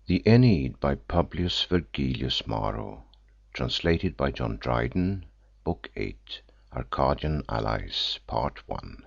The Aeneid by Publius Vergilius Maro. Translated by John Dryden. Book 8. Arcadian Allies. Part 1.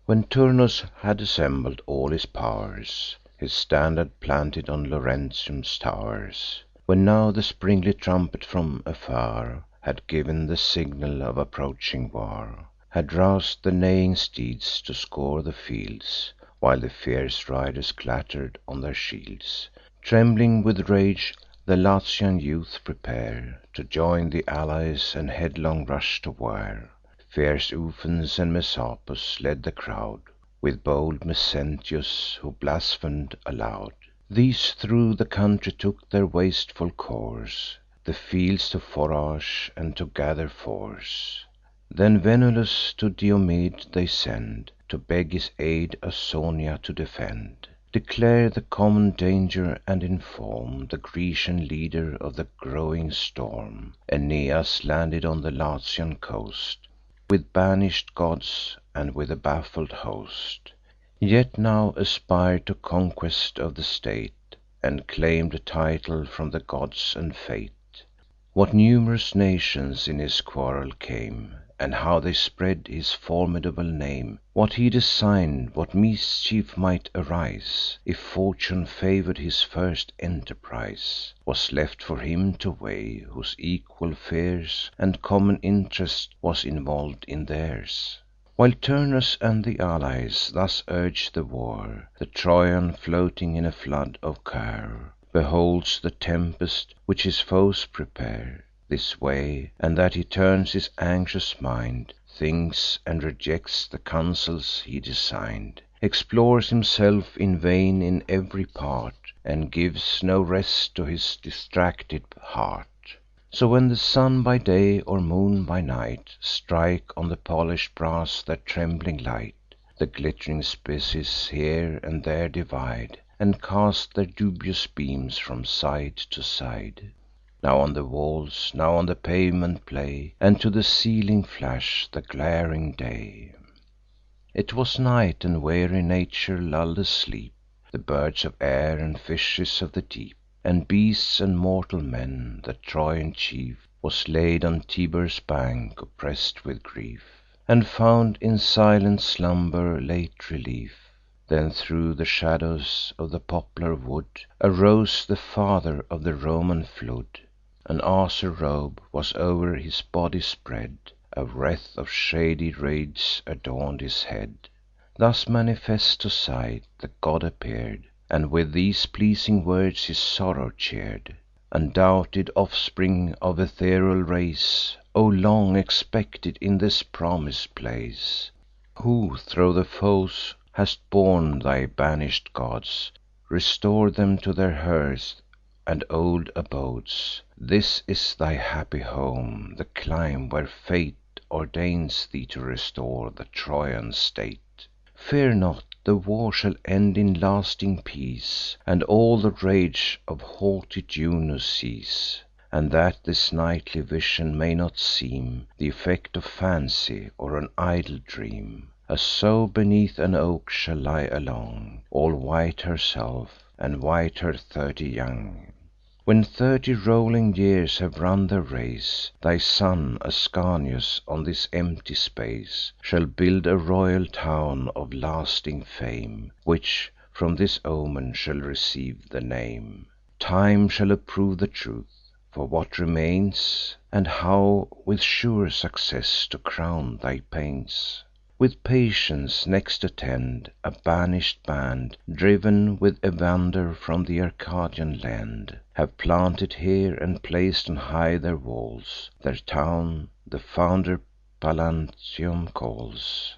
When Turnus had assembled all his powers, his standard planted on Laurentium's towers, when now the springly trumpet from afar had given the signal of approaching war, had roused the neighing steeds to scour the fields, while the fierce riders clattered on their shields, trembling with rage, the Latian youth prepare to join the allies and headlong rush to war. Fierce Ufens and Messapus led the crowd, with bold Mezentius, who blasphemed aloud. These through the country took their wasteful course, the fields to forage and to gather force. Then Venulus to Diomed they send, to beg his aid Ausonia to defend, declare the common danger, and inform the Grecian leader of the growing storm. Aeneas landed on the Latian coast, with banish'd gods, and with a baffled host, yet now aspir'd to conquest of the state, and claim'd a title from the gods and fate. What numerous nations in his quarrel came, and how they spread his formidable name; what he design'd, what mischief might arise, if fortune favour'd his first enterprise, was left for him to weigh, whose equal fears and common interest was involved in theirs. While Turnus and the allies thus urge the war, the Trojan, floating in a flood of care, beholds the tempest which his foes prepare. This way and that he turns his anxious mind, thinks and rejects the counsels he design'd, explores himself in vain in every part, and gives no rest to his distracted heart. So when the sun by day or moon by night strike on the polish'd brass their trembling light, the glitt'ring species here and there divide, and cast their dubious beams from side to side. Now on the walls, now on the pavement play, and to the ceiling flash the glaring day. It was night, and weary nature lull'd asleep the birds of air and fishes of the deep, and beasts and mortal men. The Trojan chief was laid on Tiber's bank, oppress'd with grief, and found in silent slumber late relief. Then thro' the shadows of the poplar wood arose the father of the Roman flood. An azure robe was o'er his body spread, a wreath of shady reeds adorn'd his head. Thus manifest to sight, the god appear'd, and with these pleasing words his sorrow cheer'd: "Undoubted offspring of ethereal race, O long expected in this promis'd place, Who thro' the foes hast borne thy banish'd gods, restored them to their hearths and old abodes, this is thy happy home, the clime where fate ordains thee to restore the Trojan state. Fear not, the war shall end in lasting peace, and all the rage of haughty Juno cease; and that this nightly vision may not seem th' effect of fancy, or an idle dream, a sow beneath an oak shall lie along, all white herself, and white her 30 young. When 30 rolling years have run their race, thy son Ascanius on this empty space shall build a royal town of lasting fame, which from this omen shall receive the name. Time shall approve the truth, for what remains, and how with sure success to crown thy pains. With patience next attend: a banish'd band, driven with Evander from th' Arcadian land, have planted here, and plac'd on high their walls. Their town the founder Pallanteum calls,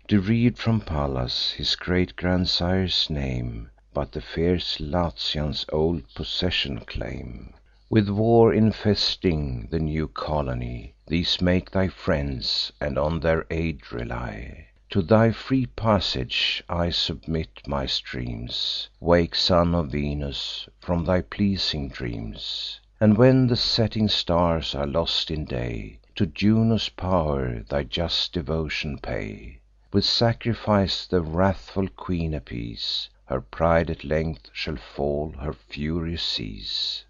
deriv'd from Pallas, his great grandsire's name; but the fierce Latians old possession claim. With war infesting the new colony, these make thy friends, and on their aid rely. To thy free passage I submit my streams; wake, son of Venus, from thy pleasing dreams, and when the setting stars are lost in day, to Juno's pow'r thy just devotion pay. With sacrifice the wrathful queen appease, her pride at length shall fall, her fury cease.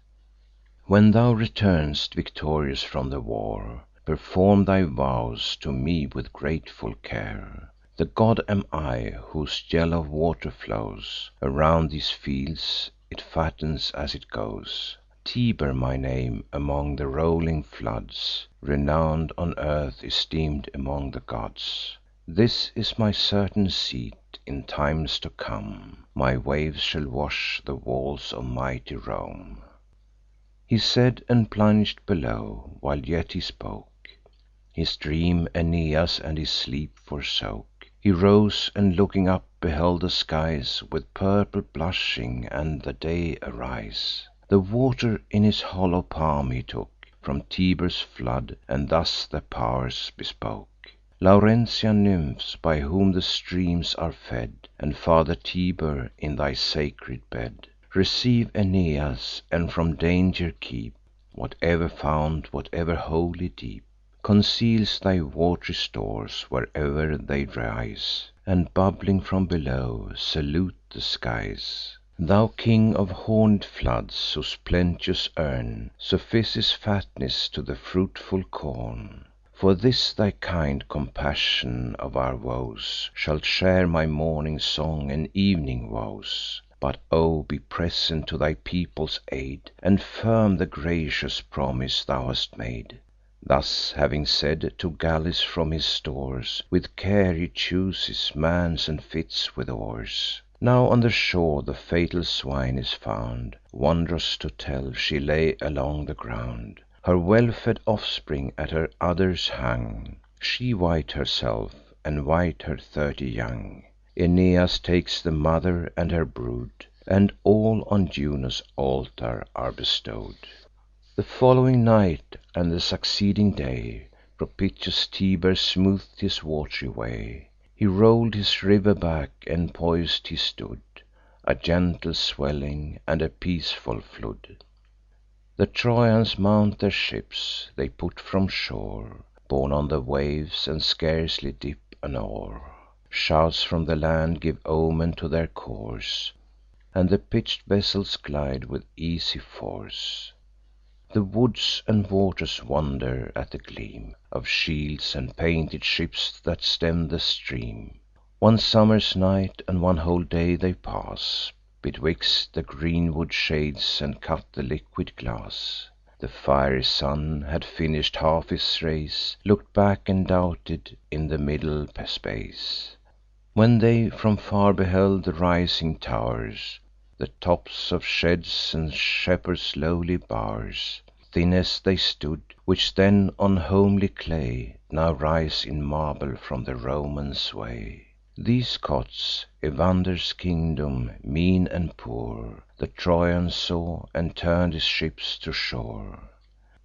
When thou return'st victorious from the war, perform thy vows to me with grateful care. The god am I, whose yellow water flows around these fields; it fattens as it goes. Tiber my name among the rolling floods, renown'd on earth, esteem'd among the gods. This is my certain seat; in times to come my waves shall wash the walls of mighty Rome." He said, and plunged below. While yet he spoke, his dream Aeneas and his sleep forsook. He rose, and looking up beheld the skies With purple blushing, and the day arise. The water in his hollow palm he took From Tiber's flood, and thus their pow'rs bespoke: "Laurentian nymphs, by whom the streams are fed, And Father Tiber, in thy sacred bed, receive Aeneas, and from danger keep. Whatever fount, whatever holy deep, Conceals thy wat'ry stores, where'er they rise, And, bubbling from below, salute the skies. Thou king of horned floods, whose plenteous urn Suffices fatness to the fruitful corn, for this thy kind compassion of our woes Shalt share my morning song and evening vows. But oh, be present to thy people's aid, And firm the gracious promise thou hast made." Thus having said, to galleys from his stores With care he chooses, mans, and fits with oars. Now on the shore the fatal swine is found. Wondrous to tell, she lay along the ground, Her well-fed offspring at her udders hung, She white herself, and white her 30 young. Aeneas takes the mother and her brood, And all on Juno's altar are bestow'd. The following night, and the succeeding day, Propitious Tiber smooth'd his wat'ry way. He roll'd his river back, and pois'd he stood, A gentle swelling, and a peaceful flood. The Trojans mount their ships; they put from shore, Borne on the waves, and scarcely dip an oar. Shouts from the land give omen to their course, And the pitch'd vessels glide with easy force. The woods and waters wonder at the gleam Of shields, and painted ships that stem the stream. One summer's night and one whole day they pass Betwixt the greenwood shades, and cut the liquid glass. The fiery sun had finish'd half his race, Look'd back, and doubted in the middle space, When they from far beheld the rising tow'rs, The tops of sheds, and shepherds' lowly bow'rs. Thin as they stood, which then on homely clay Now rise in marble from the Roman sway. These cots, Evander's kingdom, mean and poor, The Trojan saw, and turn'd his ships to shore.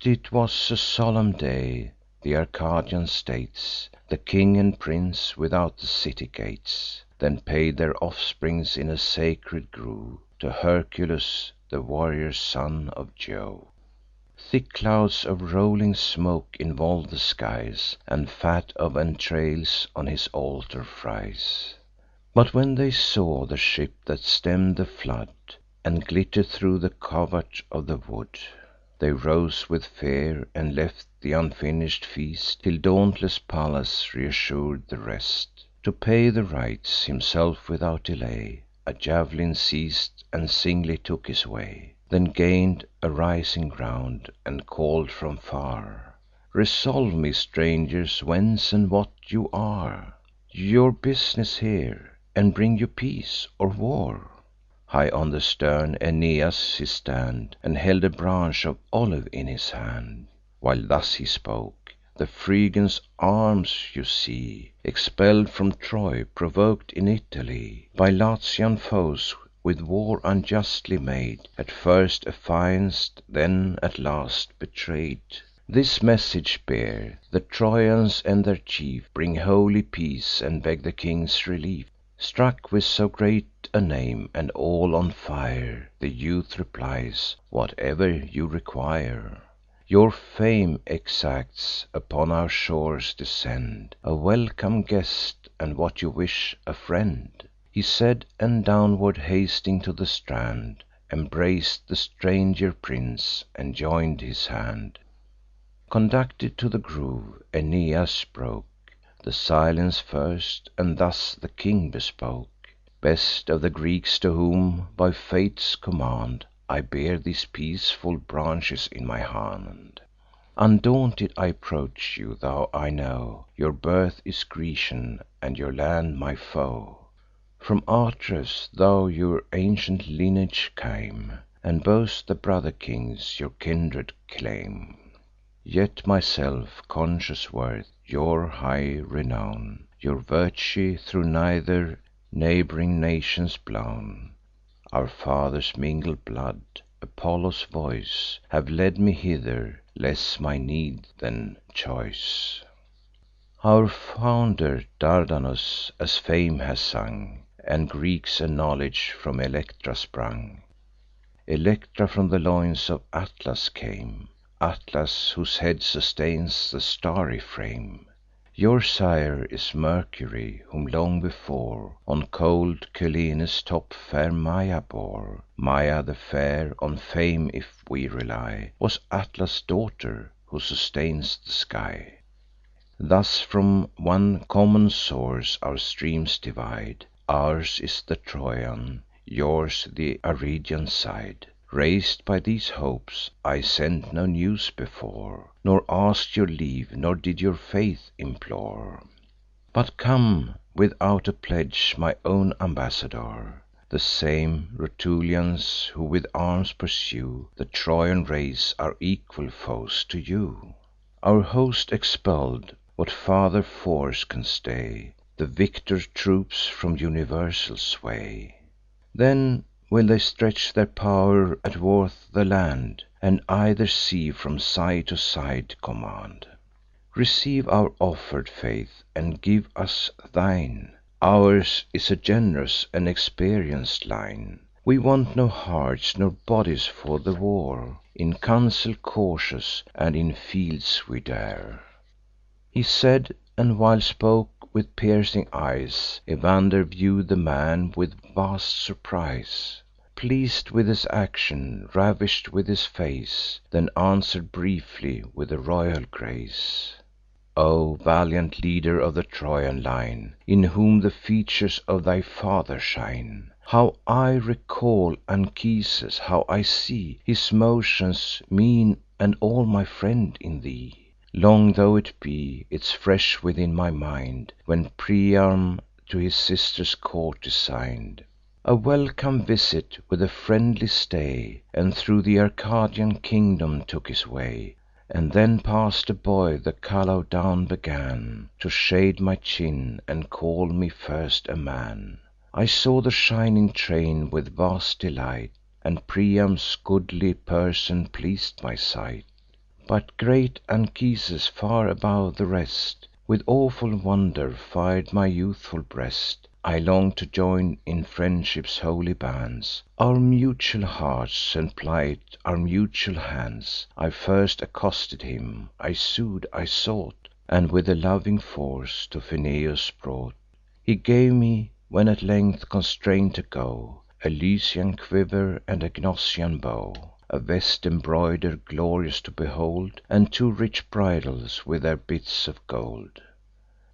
'Twas a solemn day. Th' Arcadian states, The king and prince, without the city gates, Then paid their offsprings in a sacred grove To Hercules, the warrior son of Jove. Thick clouds of rolling smoke involve the skies, And fat of entrails on his altar fries. But when they saw the ship that stemm'd the flood, And glitter'd thro' the covert of the wood, They rose with fear, and left th' unfinish'd feast, Till dauntless Pallas reassur'd the rest. To pay the rites, himself without delay A jav'lin seiz'd, and singly took his way. Then gain'd a rising ground, and call'd from far: "Resolve me, strangers, whence and what you are, Your business here, and bring you peace or war?" High on the stern Aeneas he stand, And held a branch of olive in his hand. While thus he spoke: "The Phrygians' arms you see, Expell'd from Troy, provok'd in Italy By Latian foes, with war unjustly made; At first affianc'd, then at last betray'd. This message bear: the Trojans and their chief Bring holy peace, and beg the king's relief." Struck with so great a name, and all on fire, The youth replies: "Whatever you require. Your fame exacts; upon our shores descend, A welcome guest, and, what you wish, a friend. He said, and downward hasting to the strand, Embrac'd the stranger prince, and join'd his hand. Conducted to the grove, Aeneas broke the silence first, and thus the king bespoke: "Best of the Greeks, to whom, by fate's command, I bear these peaceful branches in my hand, undaunted I approach you, tho' I know Your birth is Grecian, and your land my foe. From Atreus, tho' your ancient lineage came, And boast the brother kings your kindred claim, Yet myself, conscious worth your high renown, Your virtue thro' neither neighb'ring nations blown, Our fathers' mingled blood, Apollo's voice, Have led me hither, less my need than choice. Our founder Dardanus, as fame has sung, And Greeks acknowledge, from Electra sprung. Electra from the loins of Atlas came, Atlas, whose head sustains the starry frame. Your sire is Mercury, whom long before On cold Cylleni's top fair Maia bore. Maia the fair, on fame if we rely, Was Atlas' daughter, who sustains the sky. Thus from one common source our streams divide; Ours is the Trojan, yours th' Arcadian side. Rais'd by these hopes, I sent no news before, Nor ask'd your leave, nor did your faith implore, But come, without a pledge, my own ambassador; The same Rutulians, who with arms pursue The Trojan race, are equal foes to you. Our host expell'd, what farther force can stay The victor troops from universal sway? Then will they stretch their pow'r athwart the land, And either sea from side to side command. Receive our offer'd faith, and give us thine; Ours is a gen'rous and experienced line. We want no hearts nor bodies for the war; In council cautious, and in fields we dare." He said, and while spoke, with piercing eyes Evander view'd the man with vast surprise, Pleas'd with his action, ravish'd with his face, Then answer'd briefly, with a royal grace: "O valiant leader of the Trojan line, In whom the features of thy father shine! How I recall Anchises! how I see His motions, mien, and all my friend in thee! Long tho' it be, 'tis fresh within my mind, When Priam to his sister's court design'd A welcome visit, with a friendly stay, And thro' th' Arcadian kingdom took his way. And then, past a boy, the callow down began To shade my chin, and call me first a man. I saw the shining train with vast delight, And Priam's goodly person pleas'd my sight. But great Anchises, far above the rest, With awful wonder fir'd my youthful breast. I long'd to join in friendship's holy bands, Our mutual hearts, and plight our mutual hands. I first accosted him; I sued, I sought, And with a loving force to Pheneus brought. He gave me, when at length constrain'd to go, A Lycian quiver and a Gnossian bow, A vest embroider'd, glorious to behold, And 2 rich bridles with their bits of gold,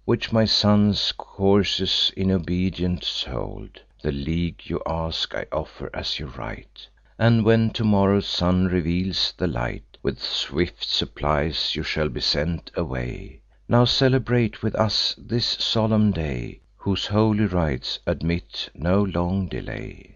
Which my son's coursers in obedience hold. The league you ask I offer as your right; And when tomorrow's sun reveals the light, With swift supplies you shall be sent away. Now celebrate with us this solemn day, Whose holy rites admit no long delay.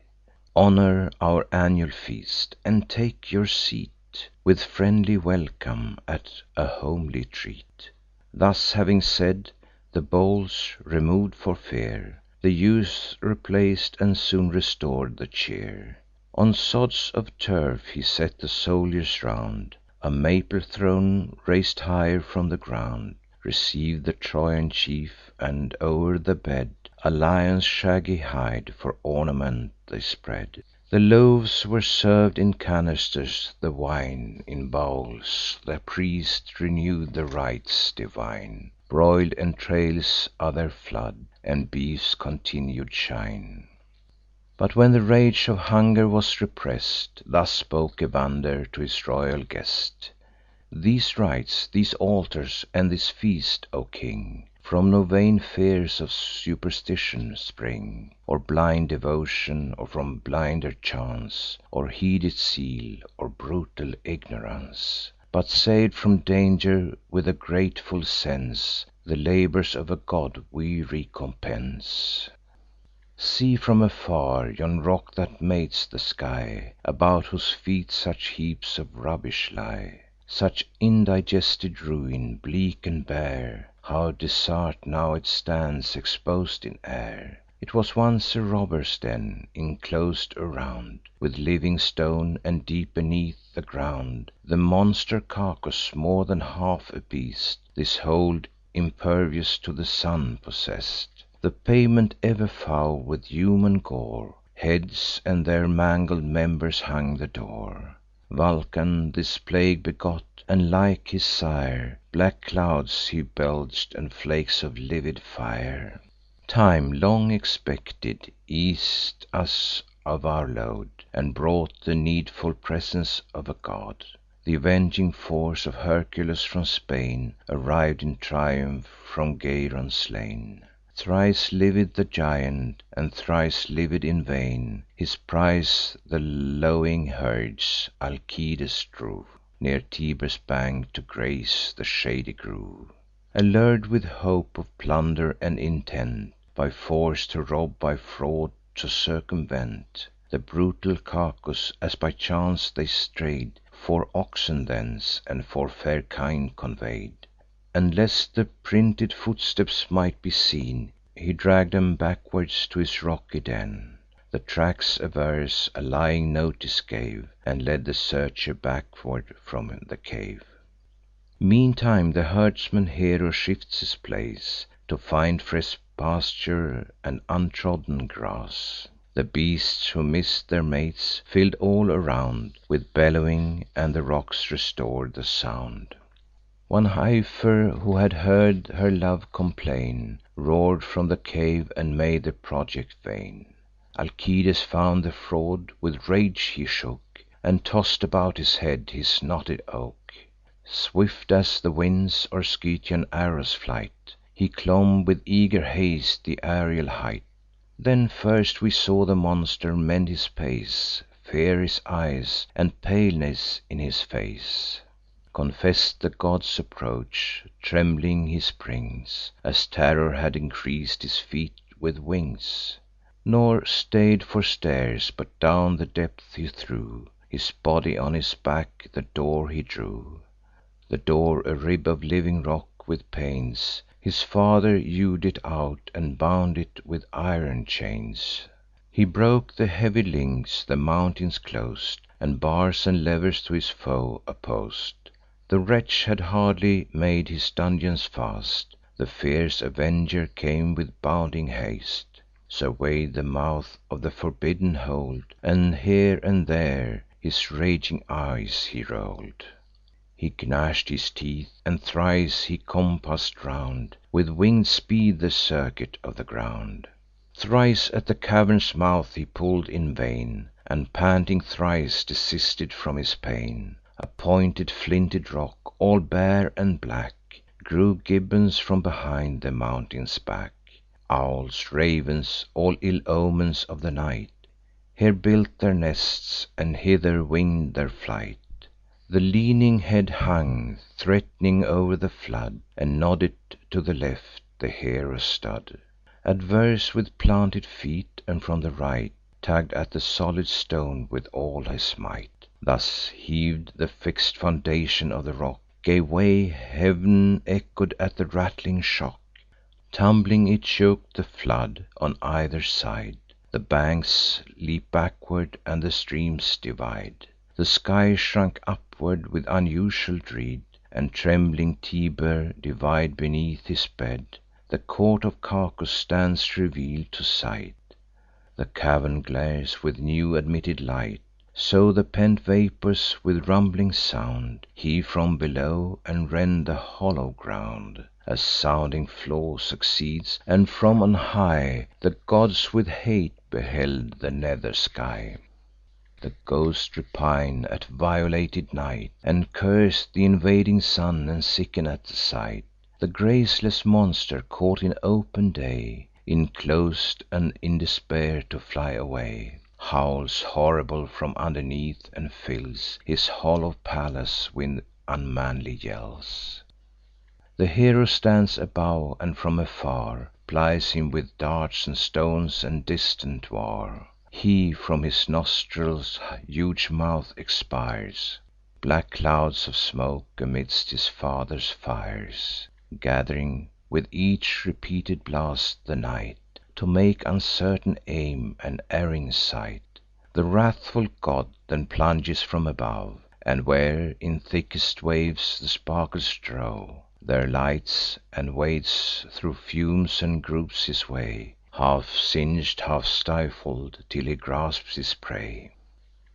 Honour our annual feast, and take your seat, With friendly welcome at a homely treat." Thus having said, the bowls remov'd for fear, The youths replac'd, and soon restor'd the cheer. On sods of turf he set the soldiers round; A maple throne, rais'd higher from the ground, Receiv'd the Trojan chief, and o'er the bed A lion's shaggy hide for ornament they spread. The loaves were served in canisters, the wine in bowls. The priests renew'd the rites divine. Broil'd entrails are their flood, and beef's continued shine. But when the rage of hunger was repress'd, thus spoke Evander to his royal guest: "These rites, these altars, and this feast, O king, from no vain fears of superstition spring, or blind devotion, or from blinder chance, or heated zeal, or brutal ignorance; but sav'd from danger with a grateful sense. The labours of a god we recompense. See from afar yon rock that mates the sky, about whose feet such heaps of rubbish lie, such indigested ruin, bleak and bare. How desert now it stands, exposed in air! It was once a robber's den, inclos'd around With living stone, and deep beneath the ground The monster Cacus, more than half a beast, This hold, impervious to the sun, possess'd. The pavement ever foul with human gore; Heads and their mangled members hung the door. Vulcan this plague begot, and, like his sire, Black clouds he belch'd, and flakes of livid fire. Time, long expected, eas'd us of our load, And brought the needful presence of a god. Th' avenging force of Hercules from Spain Arriv'd in triumph from Geiron slain. Thrice livid the giant, and thrice livid in vain. His prize, the lowing herds, Alcides drove Near Tiber's bank, to graze the shady grove. Allur'd with hope of plunder and intent, By force to rob, by fraud to circumvent, The brutal Cacus, as by chance they stray'd, 4 oxen thence, and 4 fair kine convey'd. And, lest the printed footsteps might be seen, He dragg'd 'em backwards to his rocky den. The tracks averse, a lying notice gave, And led the searcher backward from the cave. Meantime the herdsman hero shifts his place, To find fresh pasture and untrodden grass. The beasts, who miss'd their mates, fill'd all around With bellowing, and the rocks restor'd the sound. One heifer, who had heard her love complain, Roar'd from the cave, and made the project vain. Alcides found the fraud; with rage he shook, And toss'd about his head his knotted oak. Swift as the wind's or Scythian arrow's flight, He clomb with eager haste the aerial height. Then first we saw the monster mend his pace, Fear his eyes, and paleness in his face. Confess'd the god's approach; trembling he springs, As terror had increas'd his feet with wings. Nor stay'd for stairs, but down the depth he threw His body; on his back the door he drew. The door, a rib of living rock, with pains. His father hew'd it out, and bound it with iron chains. He broke the heavy links; the mounting clos'd, And bars and levers to his foe oppos'd. The wretch had hardly made his dungeons fast, The fierce avenger came with bounding haste, Survey'd the mouth of the forbidden hold, And here and there his raging eyes he roll'd. He gnash'd his teeth, and thrice he compass'd round With winged speed the circuit of the ground. Thrice at the cavern's mouth he pull'd in vain, And, panting, thrice desisted from his pain. A pointed flinted rock, all bare and black, Grew gibbons from behind the mountain's back. Owls, ravens, all ill omens of the night, Here built their nests, and hither wing'd their flight. The leaning head hung, threat'ning, o'er the flood, And nodded to the left the hero stood, Adverse with planted feet, and from the right Tugg'd at the solid stone with all his might. Thus heav'd the fix'd foundation of the rock, Gave way; heav'n echoed at the rattling shock. Tumbling it chok'd the flood on either side; The banks leap backward, and the streams divide. The sky shrunk upward with unusual dread, And trembling Tiber divides beneath his bed. The court of Cacus stands reveal'd to sight. The cavern glares with new admitted light. So the pent vapours with rumbling sound heave from below, and rend the hollow ground. A sounding flaw succeeds, and from on high The gods with hate beheld the nether sky. The ghosts repine at violated night, And curse th' invading sun, and sicken at the sight. The graceless monster, caught in open day, Inclos'd, and in despair to fly away, Howls horrible from underneath, and fills His hollow palace with unmanly yells. The hero stands above, and from afar Plies him with darts and stones, and distant war. He from his nostrils' huge mouth expires Black clouds of smoke amidst his father's fires, Gath'ring with each repeated blast the night, To make uncertain aim and erring sight. The wrathful god then plunges from above, And where in thickest waves the sparkles drove, There lights, and wades thro' fumes, and gropes his way, Half singed, half stifled, till he grasps his prey.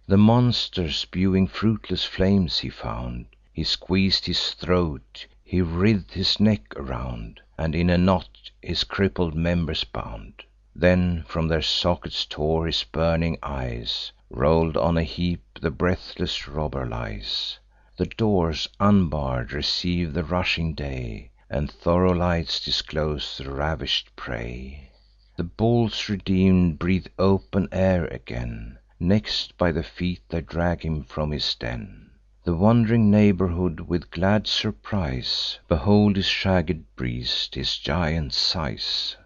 The monster spewing fruitless flames he found; He squeezed his throat, he writhed his neck around, And in a knot his crippled members bound. Then from their sockets tore his burning eyes; Roll'd on a heap the breathless robber lies. The doors, unbarr'd, receive the rushing day, And thoro' lights disclose the ravish'd prey. The bulls, redeem'd, breathe open air again; Next, by the feet they drag him from his den. The wond'ring neighbourhood, with glad surprise, Behold his shagged breast, his giant size,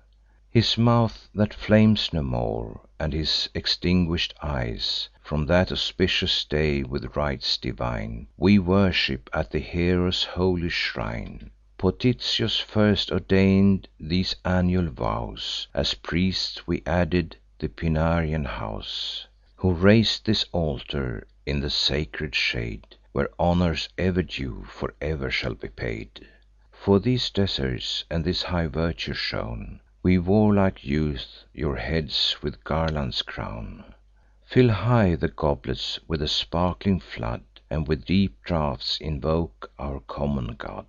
His mouth that flames no more, and his extinguish'd eyes. From that auspicious day, with rites divine, We worship at the hero's holy shrine. Potitius first ordain'd these annual vows; As priests we added the Pinarian house, Who rais'd this altar in the sacred shade, Where honours ever due for ever shall be paid. For these deserts, and this high virtue shown, We warlike youths your heads with garlands crown. Fill high the goblets with a sparkling flood, And with deep draughts invoke our common god."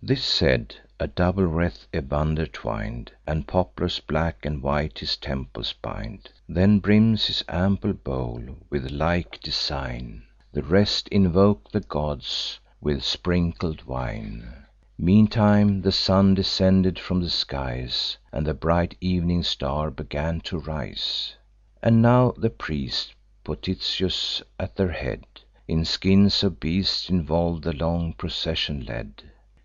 This said, a double wreath Evander twined, And poplars black and white his temples bind; Then brims his ample bowl with like design. The rest invoke the gods with sprinkled wine. Meantime the sun descended from the skies, And the bright evening star began to rise. And now the priests, Potitius at their head, In skins of beasts involv'd the long procession led,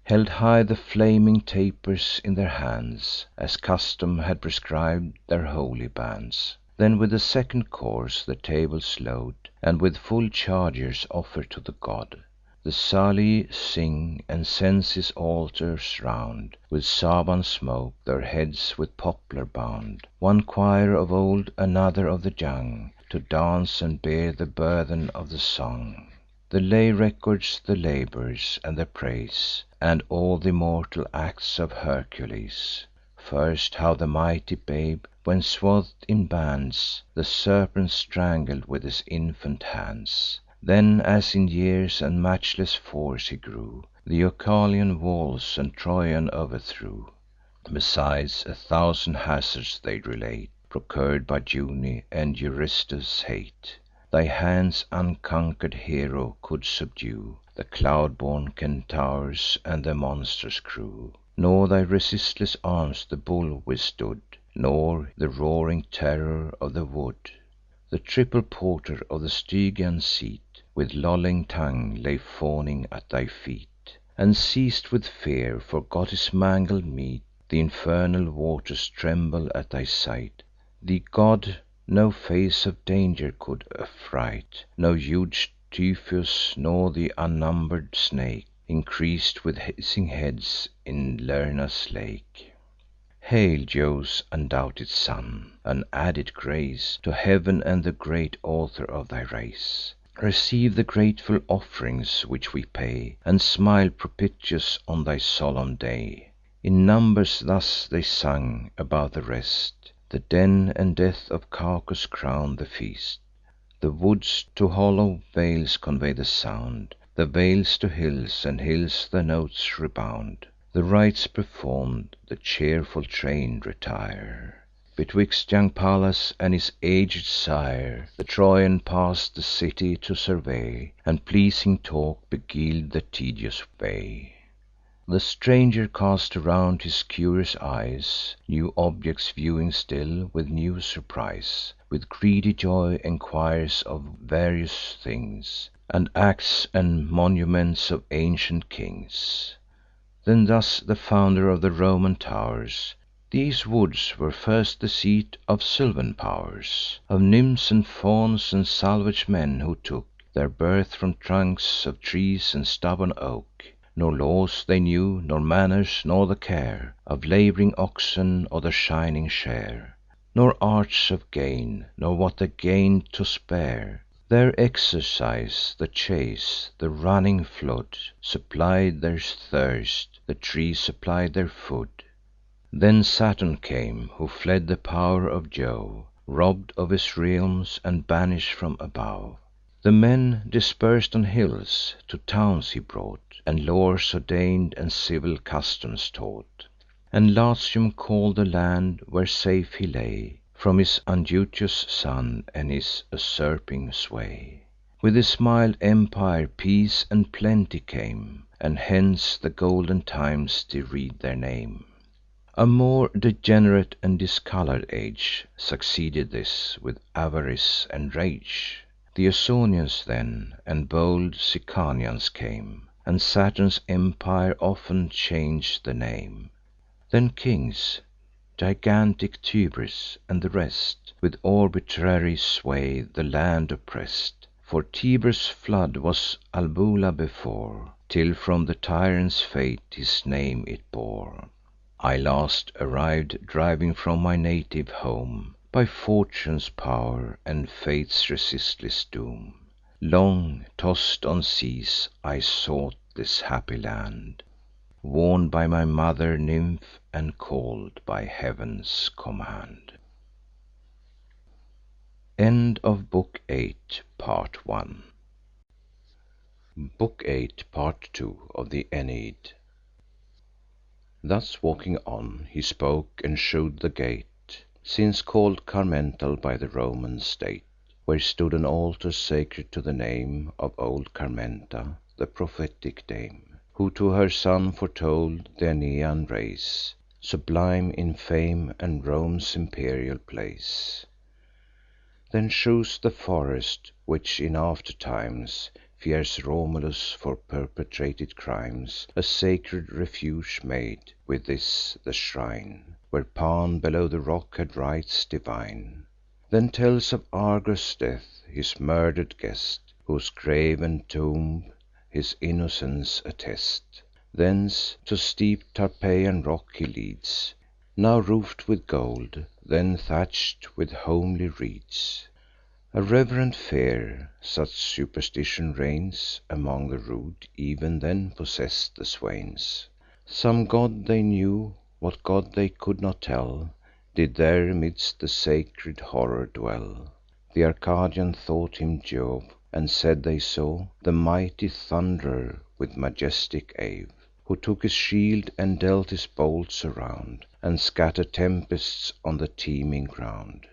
Held high the flaming tapers in their hands, As custom had prescribed their holy bands. Then with the second course the tables load, And with full chargers offer to the god. The Salii sing, and cense his altars round With Saban smoke, their heads with poplar bound. One choir of old, another of the young, To dance and bear the burthen of the song. The lay records the labours and the praise, And all th' immortal acts of Hercules. First, how the mighty babe, when swathed in bands, The serpent strangled with his infant hands. Then, as in years and matchless force he grew, Th' Oechalian walls and Trojan o'erthrew. Besides, 1,000 hazards they relate, Procured by Juno and Eurystheus' hate. Thy hands, unconquer'd hero, could subdue The cloud-born Centaurs and the monstrous crew; Nor thy resistless arms the bull withstood, Nor the roaring terror of the wood. The triple porter of the Stygian seat, With lolling tongue, lay fawning at thy feet, And, seiz'd with fear, forgot his mangled meat. Th' infernal waters tremble at thy sight. Thee, god, no face of danger could affright, No huge Typhus, nor th' unnumber'd snake, Increas'd with hissing heads in Lerna's lake. Hail, Jove's undoubted son! An added grace To heav'n, and the great author of thy race. Receive the grateful off'rings which we pay, And smile propitious on thy solemn day." In numbers thus they sung above the rest. The den and death of Cacus crown the feast. The woods to hollow vales convey the sound, the vales to hills, and hills the notes rebound. The rites perform'd, the cheerful train retire. Betwixt young Pallas and his aged sire, the Trojan pass'd the city to survey, and pleasing talk beguil'd the tedious way. The stranger cast around his curious eyes, New objects viewing still with new surprise; With greedy joy enquires of various things, And acts and monuments of ancient kings. Then thus the founder of the Roman tow'rs: "These woods were first the seat of sylvan pow'rs, Of nymphs and fauns, and salvage men, who took Their birth from trunks of trees and stubborn oak. Nor laws they knew, nor manners, nor the care Of lab'ring oxen, or the shining share; Nor arts of gain, nor what they gain'd to spare. Their exercise, the chase, the running flood, Supplied their thirst; the trees supplied their food. Then Saturn came, who fled the pow'r of Jove, Robb'd of his realms, and banish'd from above. The men, dispers'd on hills, to towns he brought, And laws ordain'd, and civil customs taught. And Latium call'd the land where safe he lay From his unduteous son, and his usurping sway. With his mild empire peace and plenty came, And hence the golden times did read their name. A more degenerate and discolour'd age Succeeded this, with avarice and rage. Th' Ausonians then, and bold Sicanians came, And Saturn's empire often chang'd the name. Then kings, gigantic Tybris, and the rest, With arbitrary sway the land oppress'd. For Tiber's flood was Albula before, Till from the tyrant's fate his name it bore. I last arriv'd, driv'n from my native home By fortune's pow'r, and fate's resistless doom. Long toss'd on seas, I sought this happy land, Warn'd by my mother nymph, and call'd by Heav'n's command. End of Book 8, Part 1. Book 8, Part 2 of the Aeneid. Thus walking on, he spoke, and shew'd the gate, Since call'd Carmental by the Roman state, Where stood an altar sacred to the name Of old Carmenta, the prophetic dame, Who to her son foretold th' Aenean race, Sublime in fame, and Rome's imperial place. Then chose the forest, which in after times Fierce Romulus for perpetrated crimes A sacred refuge made; with this the shrine, Where Pan below the rock had rites divine. Then tells of Argos' death, his murder'd guest, Whose grave and tomb his innocence attest. Thence to steep Tarpeian rock he leads, Now roof'd with gold, then thatch'd with homely reeds. A reverent fear, such superstition reigns Among the rude, ev'n then possess'd the swains. Some god they knew, what god they could not tell, Did there amidst the sacred horror dwell. Th' Arcadians thought him Jove, and said they saw The mighty Thund'rer with majestic awe, Who took his shield, and dealt his bolts around, And scatter'd tempests on the teeming ground.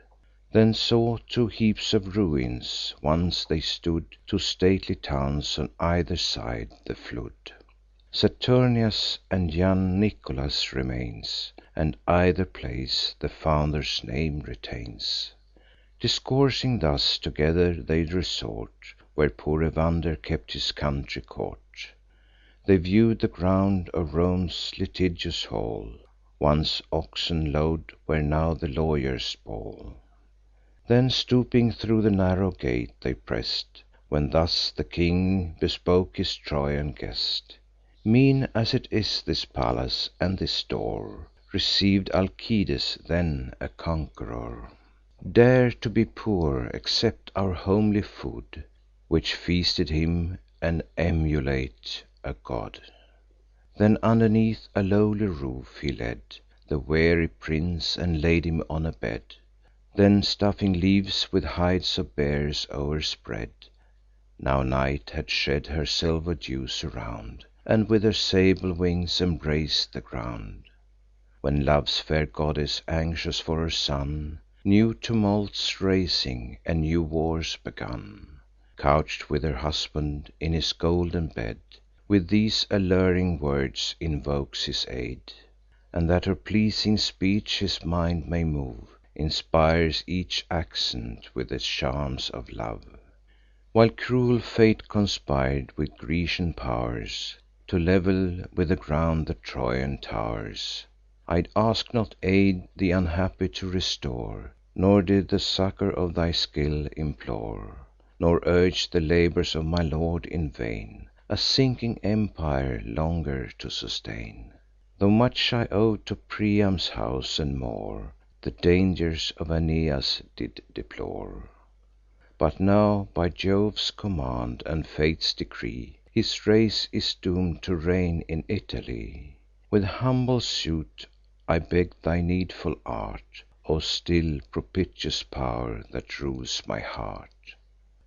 Then saw two heaps of ruins: once they stood Two stately towns, on either side the flood. Saturnia's and young Nicola's remains, And either place the founder's name retains. Discoursing thus, together they'd resort Where poor Evander kept his country court. They view'd the ground of Rome's litigious hall, Once oxen low'd, where now the lawyers sprawl. Then, stooping thro' the narrow gate, they press'd, When thus the king bespoke his Trojan guest: "Mean as it is, this palace and this store Receiv'd Alcides, then a conqueror. Dare to be poor, accept our homely food, Which feasted him, and emulate a god." Then underneath a lowly roof he led the weary prince, and laid him on a bed. Then stuffing leaves with hides of bears o'erspread, now Night had shed her silver dews around, and with her sable wings embraced the ground, when Love's fair goddess, anxious for her son, new tumults raising, and new wars begun, couch'd with her husband in his golden bed, with these alluring words invokes his aid, and that her pleasing speech his mind may move, inspires each accent with the charms of love. While cruel fate conspir'd with Grecian pow'rs, to level with the ground the Trojan tow'rs, I ask'd not aid th' unhappy to restore, Nor did the succour of thy skill implore, Nor urg'd the labours of my lord in vain, A sinking empire longer to sustain. Tho' much I ow'd to Priam's house, and more The dangers of Aeneas did deplore. But now, by Jove's command, and fate's decree, His race is doom'd to reign in Italy. With humble suit I beg thy needful art, O still propitious pow'r, that rules my heart.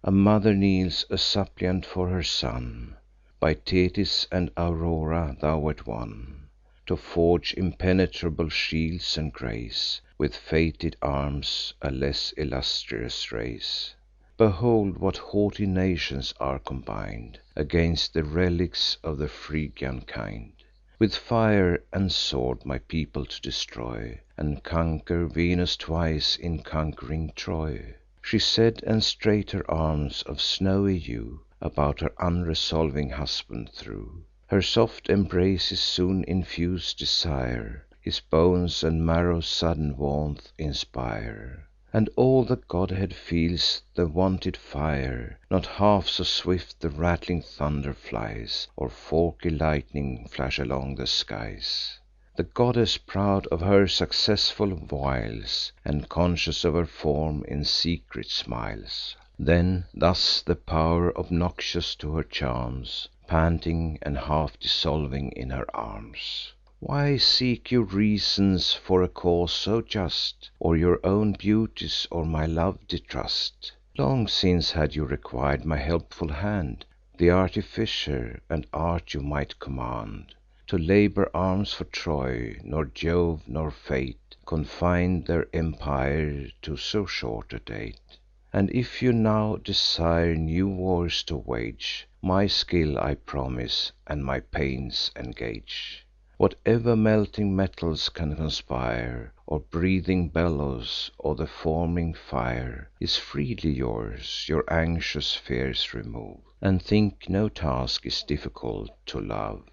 A mother kneels a suppliant for her son; By Thetis and Aurora thou wert won, To forge impenetrable shields, and grace With fated arms a less illustrious race. Behold, what haughty nations are combin'd Against the relics of the Phrygian kind, With fire and sword my people to destroy, And conquer Venus twice in conqu'ring Troy. She said, and straight her arms of snowy hue About her unresolving husband threw. Her soft embraces soon infuse desire; His bones and marrow sudden warmth inspire, And all the godhead feels the wonted fire. Not half so swift the rattling thunder flies, Or forky lightning flash along the skies. The goddess, proud of her successful wiles, And conscious of her form, in secret smiles. Then thus the pow'r, obnoxious to her charms, Panting, and half dissolving in her arms: "Why seek you reasons for a cause so just, Or your own beauties, or my love distrust? Long since had you requir'd my helpful hand, The artificer, and art you might command, To labour arms for Troy; nor Jove nor fate Confin'd their empire to so short a date. And if you now desire new wars to wage, My skill I promise, and my pains engage. Whatever melting metals can conspire, Or breathing bellows, or the forming fire, Is freely yours: your anxious fears remove, And think no task is difficult to love."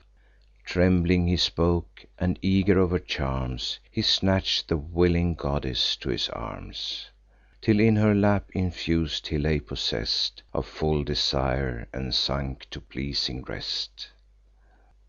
Trembling he spoke, and, eager of her charms, He snatch'd the willing goddess to his arms, Till in her lap infus'd he lay possess'd Of full desire, and sunk to pleasing rest.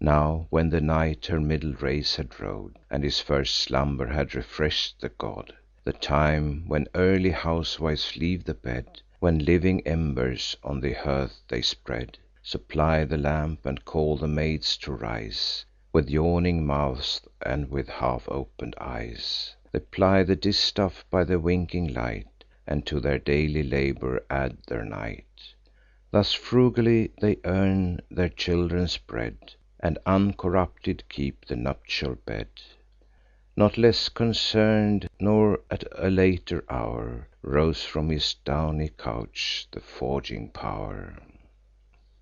Now, when the night her middle race had rode, And his first slumber had refresh'd the god, The time when early housewives leave the bed, When living embers on the hearth they spread, Supply the lamp, and call the maids to rise, With yawning mouths, and with half open'd eyes, They ply the distaff by the winking light, And to their daily labour add their night. Thus frugally they earn their children's bread, And uncorrupted keep the nuptial bed. Not less concern'd, nor at a later hour, Rose from his downy couch the forging pow'r.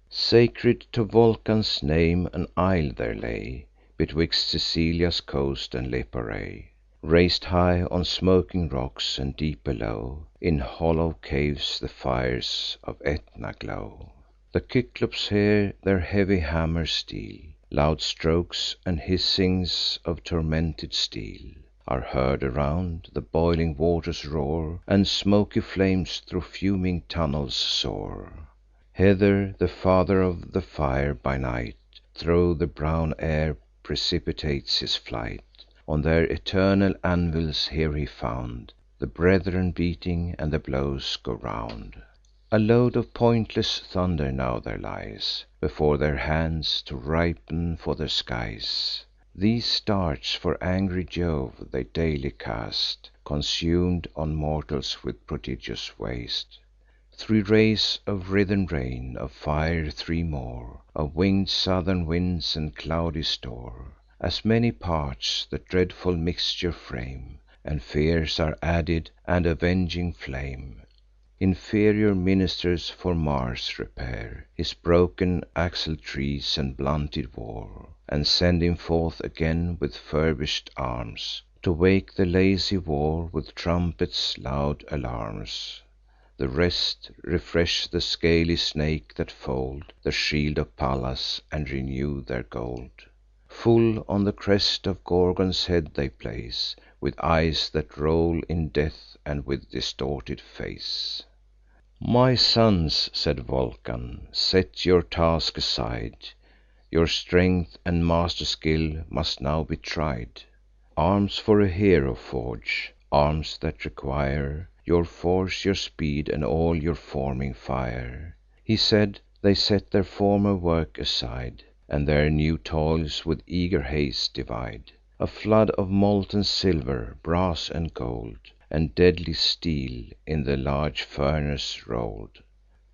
Sacred to Vulcan's name, an isle there lay, Betwixt Sicilia's coast and Lipare, Rais'd high on smoking rocks; and deep below, In hollow caves, the fires of Aetna glow. The Cyclops here their heavy hammers deal; Loud strokes, and hissings of tormented steel, Are heard around; the boiling waters roar, And smoky flames thro' fuming tunnels soar. Hither the father of the fire, by night, Thro' the brown air precipitates his flight. On their eternal anvils here he found The brethren beating, and the blows go round. A load of pointless thunder now there lies Before their hands, to ripen for the skies. These darts for angry Jove they daily cast, consum'd on mortals with prodigious waste. 3 rays of writhen rain, of fire 3 more, Of winged southern winds and cloudy store; As many parts the dreadful mixture frame, And fears are added, and avenging flame. Inferior ministers for Mars repair His broken axle-trees and blunted war, And send him forth again with furbish'd arms, To wake the lazy war with trumpets' loud alarms. The rest refresh the scaly snake that fold The shield of Pallas, and renew their gold. Full on the crest of Gorgon's head they place, With eyes that roll in death, and with distorted face. "My sons," said Vulcan, "set your task aside; Your strength and master skill must now be tried. Arms for a hero forge, arms that require Your force, your speed, and all your forming fire." He said. They set their former work aside, And their new toils with eager haste divide. A flood of molten silver, brass, and gold, And deadly steel, in the large furnace roll'd.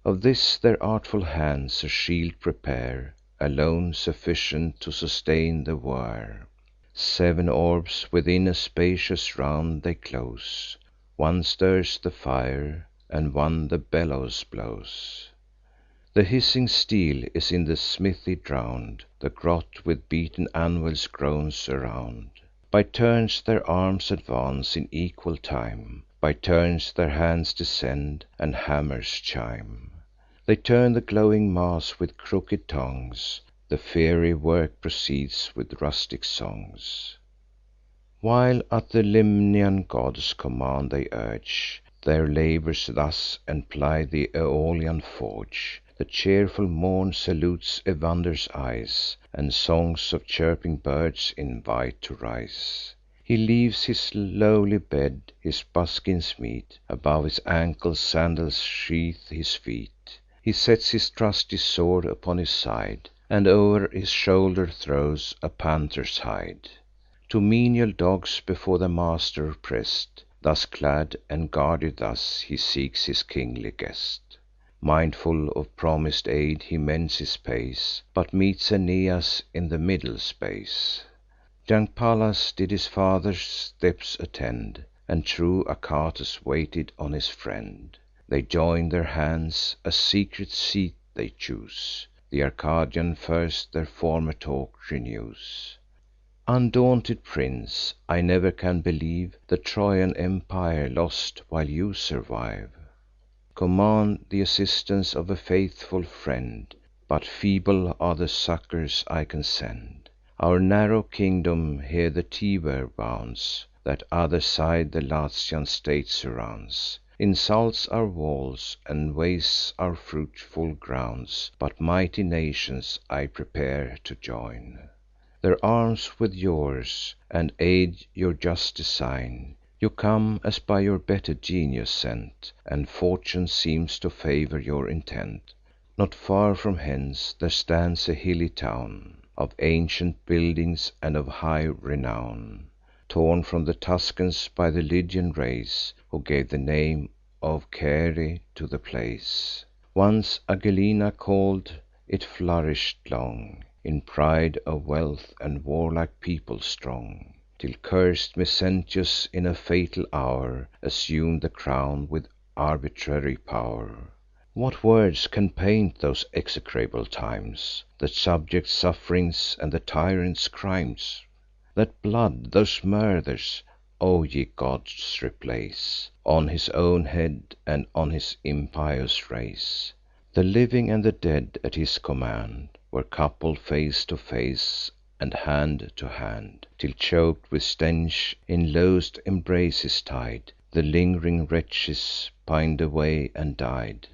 Of this their artful hands a shield prepare, Alone sufficient to sustain the war. 7 orbs within a spacious round they close; One stirs the fire, and one the bellows blows. The hissing steel is in the smithy drown'd; The grot with beaten anvils groans around. By turns their arms advance in equal time, By turns their hands descend, and hammers chime. They turn the glowing mass with crooked tongs; The fiery work proceeds with rustic songs. While at the Limnian god's command they urge Their labours thus, and ply th' Aeolian forge, The cheerful morn salutes Evander's eyes, And songs of chirping birds invite to rise. He leaves his lowly bed, his buskins meet; Above his ankles sandals sheathe his feet. He sets his trusty sword upon his side, And o'er his shoulder throws a panther's hide. Two menial dogs before their master press'd, Thus clad, and guarded thus, he seeks his kingly guest. Mindful of promis'd aid, he mends his pace, But meets Aeneas in the middle space. Young Pallas did his father's steps attend, And true Achates waited on his friend. They join their hands; a secret seat they choose; Th' Arcadian first their former talk renews. "Undaunted prince, I never can believe The Trojan empire lost, while you survive. Command th' assistance of a faithful friend; But feeble are the succours I can send. Our narrow kingdom here the Tiber bounds; That other side the Latian state surrounds; Insults our walls, and wastes our fruitful grounds. But mighty nations I prepare to join Their arms with yours, and aid your just design. You come, as by your better genius sent, And fortune seems to favour your intent. Not far from hence there stands a hilly town, Of ancient buildings, and of high renown, Torn from the Tuscans by the Lydian race, Who gave the name of Caere to the place. Once Agyllina call'd, it flourish'd long, In pride of wealth, and warlike people strong, Till cursed Mezentius, in a fatal hour, Assum'd the crown with arbitrary pow'r. What words can paint those execrable times, The subjects' sufferings, and the tyrant's crimes? That blood, those murders, O ye gods, replace On his own head, and on his impious race. The living and the dead, at his command, Were coupled face to face, and hand to hand, Till, chok'd with stench, in loath'd embraces tied, The ling'ring wretches pin'd away and died.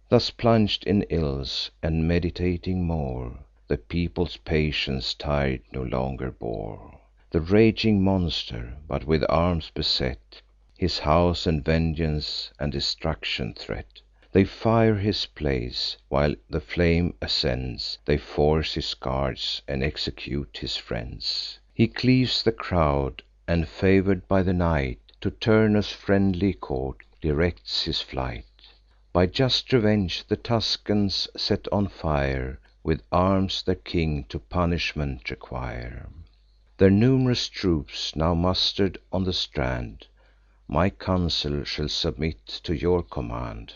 Thus plung'd in ills, and meditating more, The people's patience tir'd no longer bore. The raging monster, but with arms beset, His house and vengeance and destruction threat. They fire his place; while the flame ascends, They force his guards, and execute his friends. He cleaves the crowd, and, favour'd by the night, to Turnus' friendly court directs his flight. By just revenge the Tuscans set on fire, with arms their king to punishment require. Their num'rous troops now muster'd on the strand, my counsel shall submit to your command.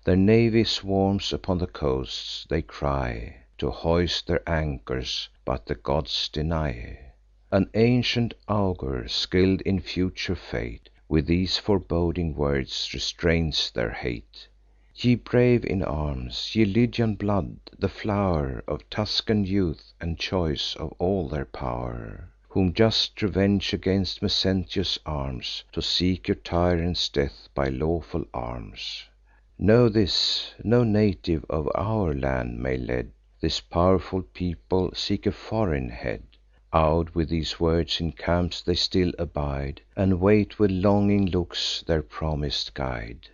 Their navy swarms upon the coasts; they cry To hoist their anchors, but the gods deny. An ancient augur, skill'd in future fate, With these foreboding words restrains their hate: "Ye brave in arms, ye Lydian blood, the flow'r Of Tuscan youth, and choice of all their pow'r, Whom just revenge against Mezentius arms, To seek your tyrant's death by lawful arms. Know this: no native of our land may lead This pow'rful people seek a foreign head." Awed with these words, in camps they still abide, And wait with longing looks their promis'd guide.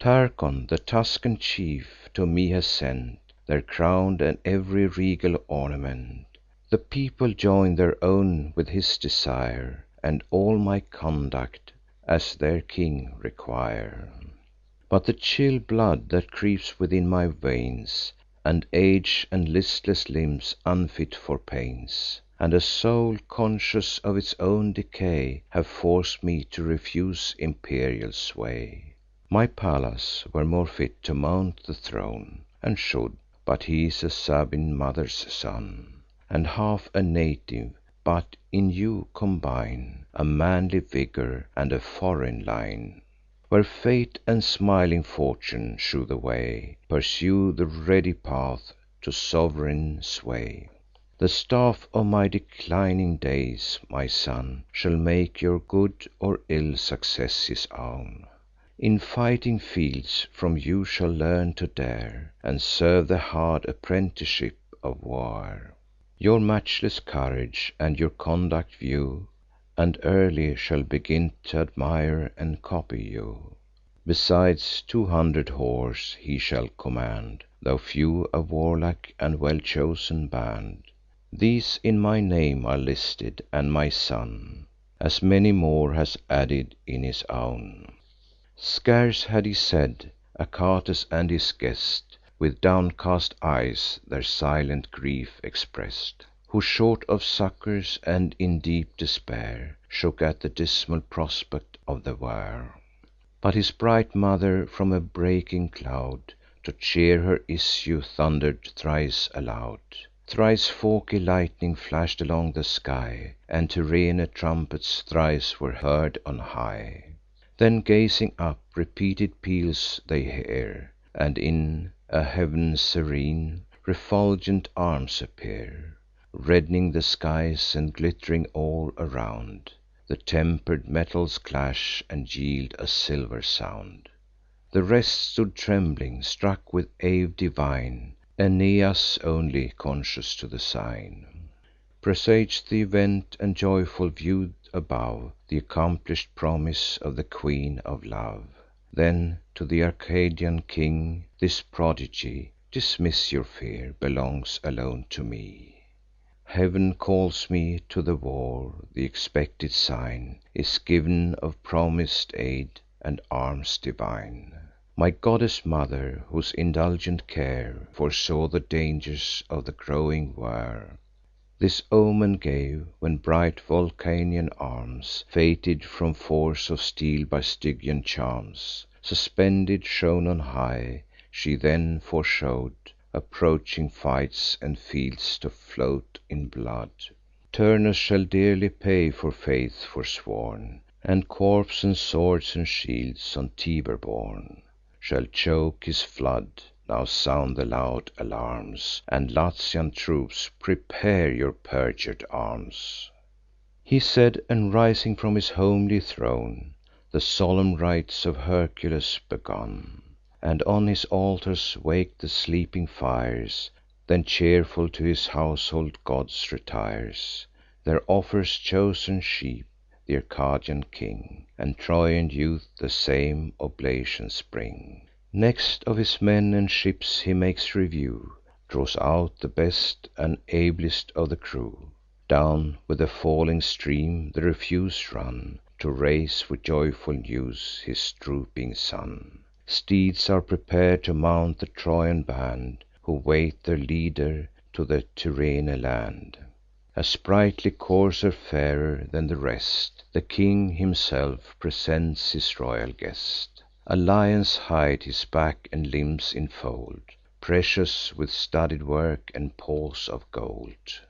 Tarchon, the Tuscan chief, to me has sent Their crown and ev'ry regal ornament. The people join their own with his desire, And all my conduct, as their king, require. But the chill blood that creeps within my veins, And age, and listless limbs unfit for pains, And a soul conscious of its own decay, Have forc'd me to refuse imperial sway. My Pallas were more fit to mount the throne, And should; but he's a Sabine mother's son, And half a native: but in you combine A manly vigour, and a foreign line. Where fate and smiling fortune shew the way, Pursue the ready path to sov'reign sway. The staff of my declining days, my son, Shall make your good or ill success his own. In fighting fields from you shall learn to dare, And serve the hard apprenticeship of war. Your matchless courage and your conduct view, And early shall begin t' admire and copy you. Besides 200 horse he shall command, Tho' few, a warlike and well-chosen band. These in my name are listed, and my son As many more has added in his own." Scarce had he said, Achates and his guest With downcast eyes their silent grief express'd, Who, short of succours, and in deep despair, Shook at the dismal prospect of the war. But his bright mother, from a breaking cloud, To cheer her issue, thunder'd thrice aloud. Thrice forky lightning flash'd along the sky, And Tyrrhene trumpets thrice were heard on high. Then, gazing up, repeated peals they hear, And in a heav'n serene refulgent arms appear, Redd'ning the skies, and glitt'ring all around. The temper'd metals clash, and yield a silver sound. The rest stood trembling, struck with awe divine; Aeneas only, conscious to the sign, Presaged th' event, and joyful view'd above Th' accomplish'd promise of the Queen of Love. Then, to th' Arcadian king, this prodigy: "Dismiss your fear; belongs alone to me. Heav'n calls me to the war; th' expected sign Is giv'n of promis'd aid, and arms divine. My goddess mother, whose indulgent care Foresaw the dangers of the growing war, This omen gave, when bright Vulcanian arms, Fated from force of steel by Stygian charms, Suspended shone on high. She then foreshow'd Approaching fights, and fields to float in blood. Turnus shall dearly pay for faith forsworn, And corps, and swords, and shields on Tiber borne, Shall choke his flood. Now sound the loud alarms, And Latian troops, prepare your perjur'd arms." He said, and, rising from his homely throne, The solemn rites of Hercules begun, And on his altars waked the sleeping fires. Then cheerful to his household gods retires. There offers chosen sheep th' Arcadian king, And Trojan youth the same oblations bring. Next, of his men and ships he makes review, Draws out the best and ablest of the crew. Down with the falling stream the refuse run, to raise with joyful news his drooping son. Steeds are prepar'd to mount the Trojan band, who wait their leader to the Tyrrhene land. A sprightly courser, fairer than the rest, the king himself presents his royal guest. A lion's hide his back and limbs infold, precious with studded work and paws of gold.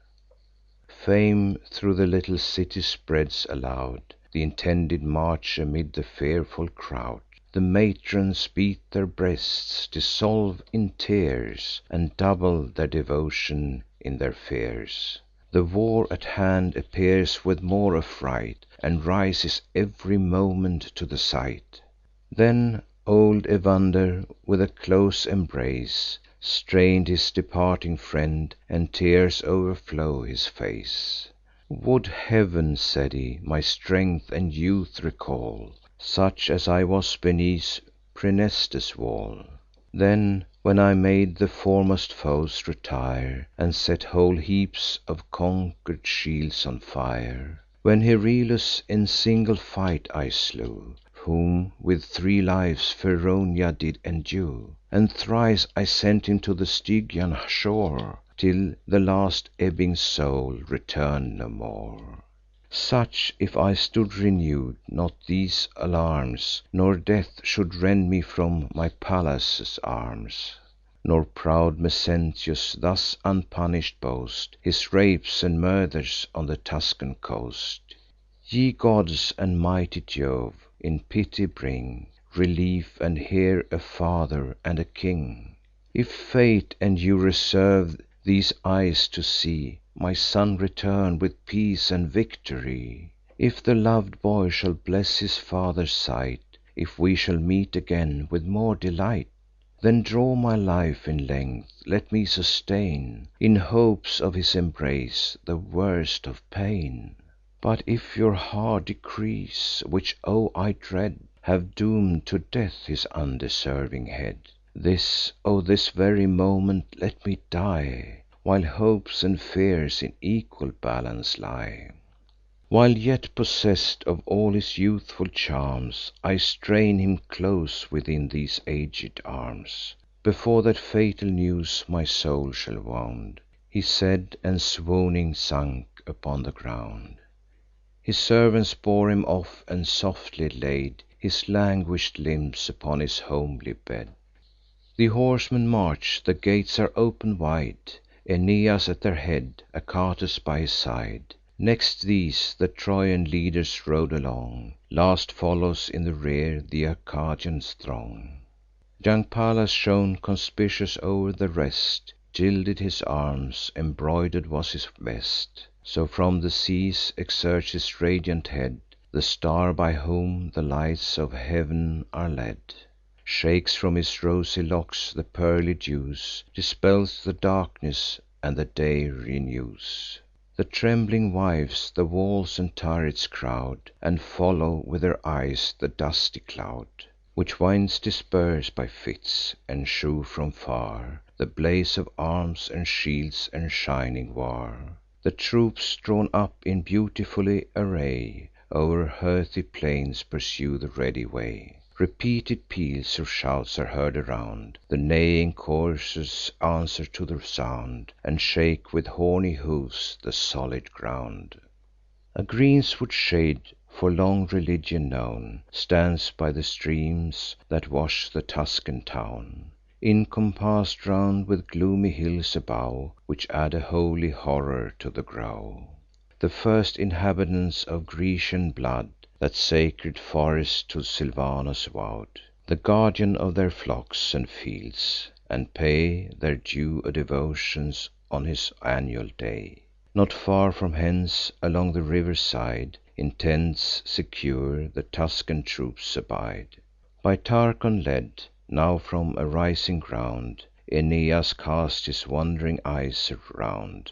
Fame thro' the little city spreads aloud th' intended march amid the fearful crowd. The matrons beat their breasts, dissolve in tears, and double their devotion in their fears. The war at hand appears with more affright, and rises every moment to the sight. Then old Evander, with a close embrace, strain'd his departing friend, and tears o'erflow his face. "Would Heav'n," said he, "my strength and youth recall, Such as I was beneath Praeneste's wall! Then, when I made the foremost foes retire, And set whole heaps of conquer'd shields on fire; When Euryalus in single fight I slew, Whom with 3 lives Feronia did endue; And thrice I sent him to the Stygian shore, Till the last ebbing soul return'd no more. Such, if I stood renew'd, not these alarms, Nor death should rend me from my Pallas' arms, Nor proud Mezentius thus unpunish'd boast His rapes and murders on the Tuscan coast. Ye gods, and mighty Jove, in pity bring Relief, and hear a father and a king. If fate and you reserve these eyes to see My son return with peace and victory; If the lov'd boy shall bless his father's sight, If we shall meet again with more delight, Then draw my life in length; let me sustain, In hopes of his embrace, the worst of pain. But if your hard decrees, which, oh, I dread, Have doom'd to death his undeserving head, This very moment let me die, While hopes and fears in equal balance lie. While yet possess'd of all his youthful charms, I strain him close within these aged arms, Before that fatal news my soul shall wound." He said, and swooning sunk upon the ground. His servants bore him off, and softly laid His languish'd limbs upon his homely bed. The horsemen march; the gates are open'd wide, Aeneas at their head, Achates by his side. Next these, the Trojan leaders rode along; Last follows in the rear th' Arcadian throng. Young Pallas shone conspicuous o'er the rest; Gilded his arms, embroider'd was his vest. So from the seas exerts his radiant head The star by whom the lights of heav'n are led; Shakes from his rosy locks the pearly dews, Dispels the darkness, and the day renews. The trembling wives the walls and turrets crowd, And follow with their eyes the dusty cloud, Which winds disperse by fits, and shew from far The blaze of arms, and shields, and shining war. The troops, drawn up in beautiful array, O'er heathy plains pursue the ready way. Repeated peals of shouts are heard around; The neighing coursers answer to the sound, And shake with horny hoofs the solid ground. A greensward shade, for long religion known, Stands by the streams that wash the Tuscan town, Encompass'd round with gloomy hills above, Which add a holy horror to the grove. The first inhabitants of Grecian blood That sacred forest to Silvanus vow'd, The guardian of their flocks and fields, and pay Their due devotions on his annual day. Not far from hence, along the river's side, In tents secure the Tuscan troops abide. By Tarchon led, now from a rising ground, Aeneas cast his wond'ring eyes around,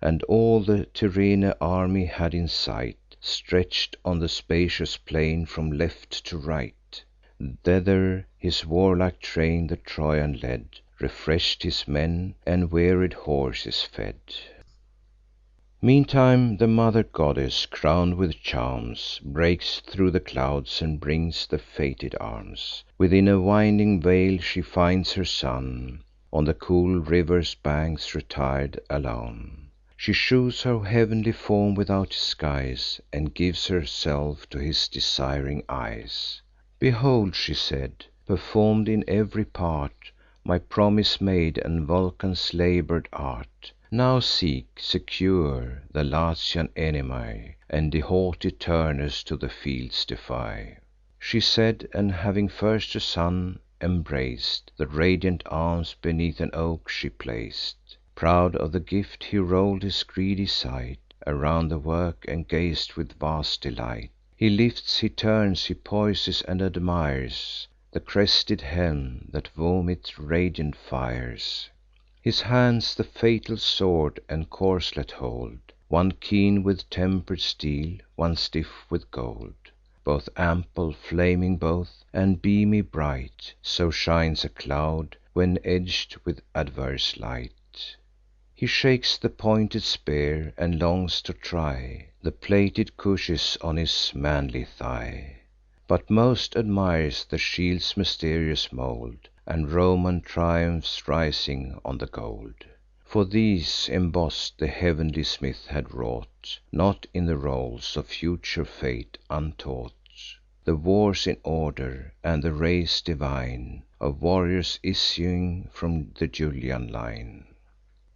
And all the Tyrrhene army had in sight, Stretch'd on the spacious plain from left to right. Thither his warlike train the Trojan led, Refresh'd his men, and wearied horses fed. Meantime the mother goddess, crown'd with charms, breaks thro' the clouds, and brings the fated arms. Within a winding vale she finds her son, on the cool river's banks retir'd alone. She shews her heav'nly form without disguise, and gives herself to his desiring eyes. "Behold," she said, "perform'd in ev'ry part, My promise made, and Vulcan's labour'd art. Now seek, secure, the Latian enemy, And the haughty Turnus to the fields defy." She said, and having first her son embrac'd, The radiant arms beneath an oak she plac'd. Proud of the gift, he roll'd his greedy sight Around the work, and gazed with vast delight. He lifts, he turns, he poises, and admires The crested helm, that vomits radiant fires. His hands the fatal sword and corslet hold, One keen with temper'd steel, one stiff with gold; Both ample, flaming both, and beamy bright: So shines a cloud, when edg'd with adverse light. He shakes the pointed spear, and longs to try The plated cuishes on his manly thigh; But most admires the shield's mysterious mould, And Roman triumphs rising on the gold. For these, emboss'd, the heav'nly smith had wrought, Not in the rolls of future fate, untaught, The wars in order, and the race divine Of warriors issuing from the Julian line.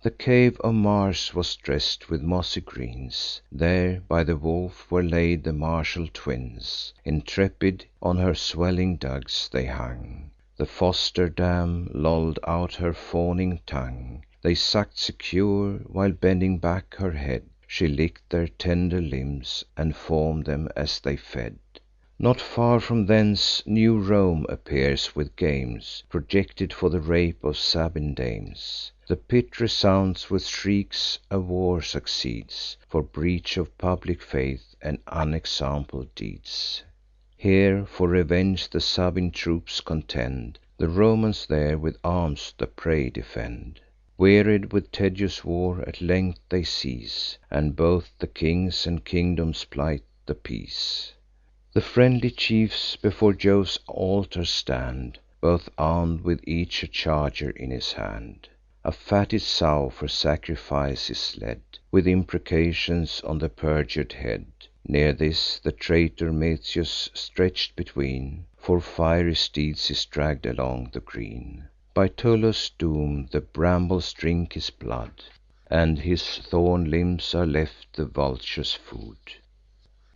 The cave of Mars was dress'd with mossy greens; There, by the wolf, were laid the martial twins. Intrepid on her swelling dugs they hung; The foster dam loll'd out her fawning tongue. They suck'd secure, while, bending back her head, She lick'd their tender limbs, and form'd them as they fed. Not far from thence new Rome appears with games Projected for the rape of Sabine dames. The pit resounds with shrieks; a war succeeds, For breach of public faith, and unexampled deeds. Here for revenge the Sabine troops contend; The Romans there with arms the prey defend. Wearied with tedious war, at length they cease, And both the kings and kingdoms plight the peace. The friendly chiefs before Jove's altar stand, Both arm'd, with each a charger in his hand. A fatted sow for sacrifice is led, With imprecations on the perjur'd head. Near this, the traitor Metius, stretch'd between, For fiery steeds is dragg'd along the green. By Tullus' doom the brambles drink his blood, And his thorn limbs are left the vulture's food.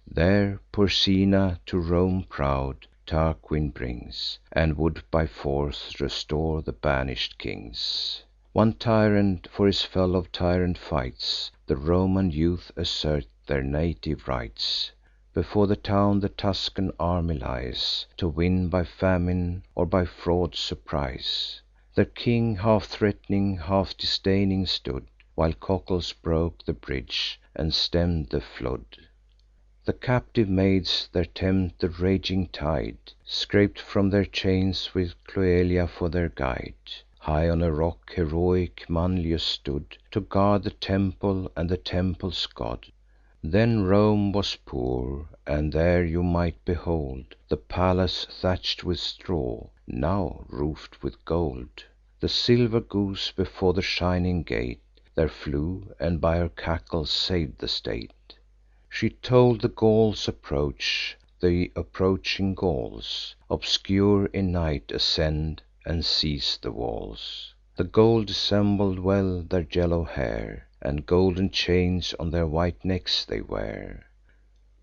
There Porsena, to Rome proud, Tarquin brings, And would by force restore the banish'd kings. One tyrant for his fellow tyrant fights; The Roman youth assert their native rights. Before the town the Tuscan army lies, To win by famine, or by fraud surprise. Their king, half threat'ning, half disdaining stood, While cockles broke the bridge, and stemm'd the flood. The captive maids there tempt the raging tide, Scap'd from their chains, with Cloelia for their guide. High on a rock heroic Manlius stood, To guard the temple, and the temple's god. Then Rome was poor, and there you might behold The palace thatch'd with straw, now roof'd with gold. The silver goose before the shining gate There flew, and by her cackle sav'd the state. She told the Gauls' approach; th' approaching Gauls, Obscure in night, ascend, and seize the walls. The gold dissembled well their yellow hair, And golden chains on their white necks they wear.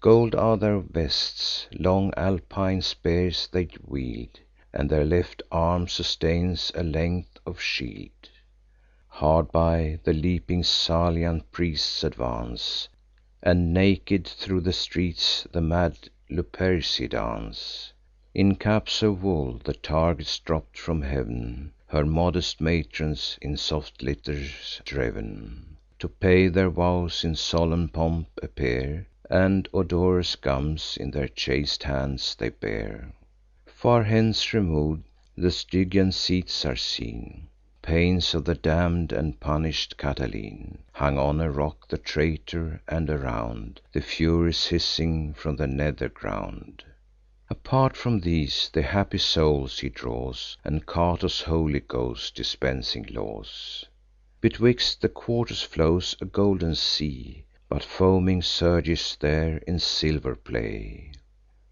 Gold are their vests; long Alpine spears they wield, And their left arm sustains a length of shield. Hard by, the leaping Salian priests advance, And naked thro' the streets the mad Luperci dance. In caps of wool, the targets dropp'd from heav'n, Her modest matrons in soft litters driv'n, To pay their vows in solemn pomp appear, And odorous gums in their chaste hands they bear. Far hence remov'd, the Stygian seats are seen, pains of the damn'd and punish'd Catiline. Hung on a rock the traitor, and around the Furies hissing from the nether ground. Apart from these, the happy souls he draws, And Cato's holy ghost dispensing laws. Betwixt the quarters flows a golden sea, But foaming surges there in silver play.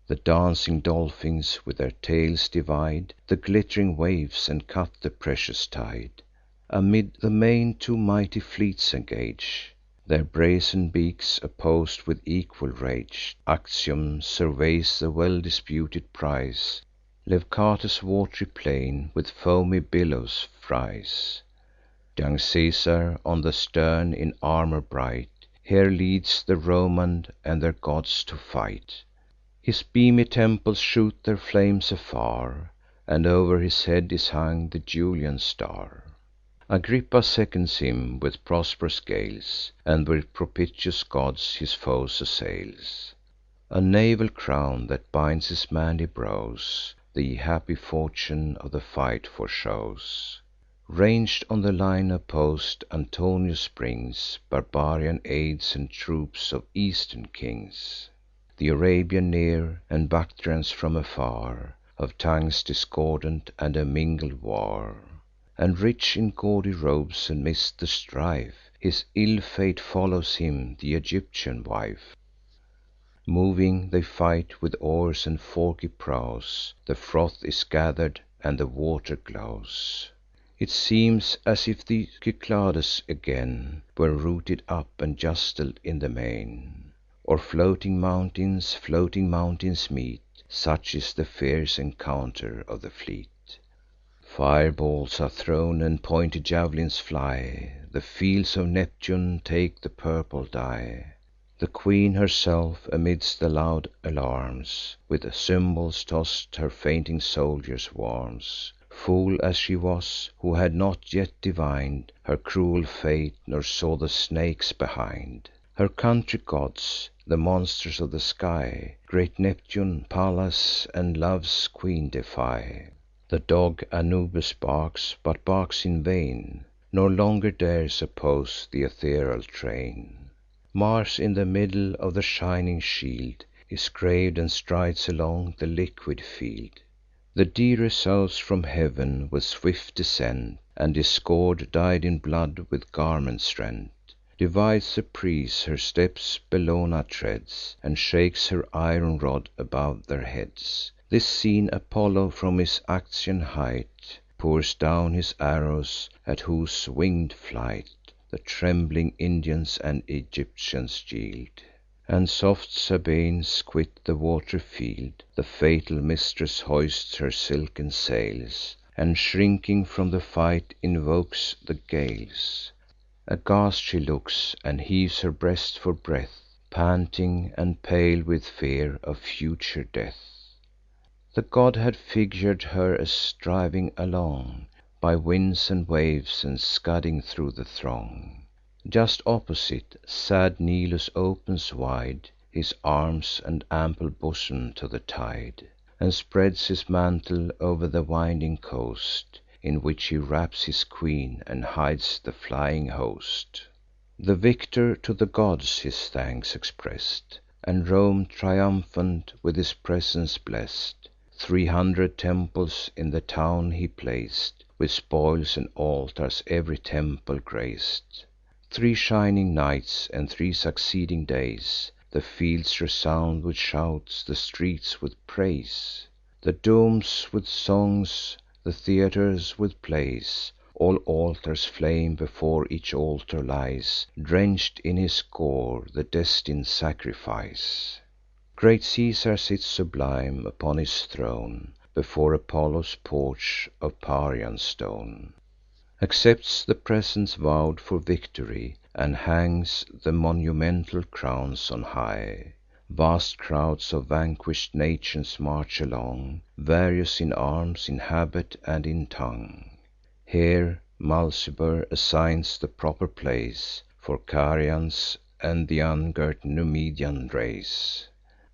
The dancing dolphins with their tails divide The glitt'ring waves, and cut the precious tide. Amid the main two mighty fleets engage; Their brazen beaks oppos'd with equal rage. Actium surveys the well disputed prize; Leucata's wat'ry plain with foamy billows fries. Young Caesar, on the stern, in armour bright, Here leads the Romans and their gods to fight. His beamy temples shoot their flames afar, And o'er his head is hung the Julian star. Agrippa seconds him with prosp'rous gales, And with propitious gods his foes assails. A naval crown that binds his manly brows The happy fortune of the fight foreshows. Rang'd on the line opposed, Antonius brings Barbarian aids, and troops of Eastern kings. Th' Arabian near, and Bactrians from afar, Of tongues discordant, and a mingled war. And rich in gaudy robes, amidst the strife, His ill fate follows him, th' Egyptian wife. Moving they fight, with oars and forky prows; The froth is gather'd, and the water glows. It seems as if the Cyclades again Were rooted up, and justled in the main. Or floating mountains meet; Such is the fierce encounter of the fleet. Fireballs are thrown, and pointed jav'lins fly; The fields of Neptune take the purple dye. The queen herself, amidst the loud alarms, With cymbals toss'd, her fainting soldiers warms. Fool as she was, who had not yet divin'd Her cruel fate, nor saw the snakes behind. Her country gods, the monsters of the sky, Great Neptune, Pallas, and Love's queen defy. The dog Anubis barks, but barks in vain, Nor longer dares oppose th' ethereal train. Mars, in the middle of the shining shield, Is grav'd, and strides along the liquid field. The deer resolves from heav'n with swift descent, And, discord dyed in blood, with garments rent, Divides the prease; her steps Bellona treads, And shakes her iron rod above their heads. This seen, Apollo from his Actian height Pours down his arrows, at whose winged flight The trembling Indians and Egyptians yield, And soft Sabaeans quit the wat'ry field. The fatal mistress hoists her silken sails, And, shrinking from the fight, invokes the gales. Aghast she looks, and heaves her breast for breath, Panting, and pale with fear of future death. The god had figur'd her as driving along By winds and waves, and scudding thro' the throng. Just opposite, sad Nilus opens wide His arms and ample bosom to the tide, And spreads his mantle o'er the winding coast, In which he wraps his queen, and hides the flying host. The victor to the gods his thanks express'd, And Rome triumphant with his presence bless'd. 300 temples in the town he plac'd, With spoils and altars ev'ry temple grac'd. 3 shining nights, and 3 succeeding days, The fields resound with shouts, the streets with praise, The domes with songs, the theatres with plays. All altars flame; before each altar lies, Drench'd in his gore, the destin'd sacrifice. Great Caesar sits sublime upon his throne, Before Apollo's porch of Parian stone; Accepts the presents vow'd for victory, And hangs the monumental crowns on high. Vast crowds of vanquish'd nations march along, Various in arms, in habit, and in tongue. Here Mulciber assigns the proper place For Carians, and th' ungirt Numidian race.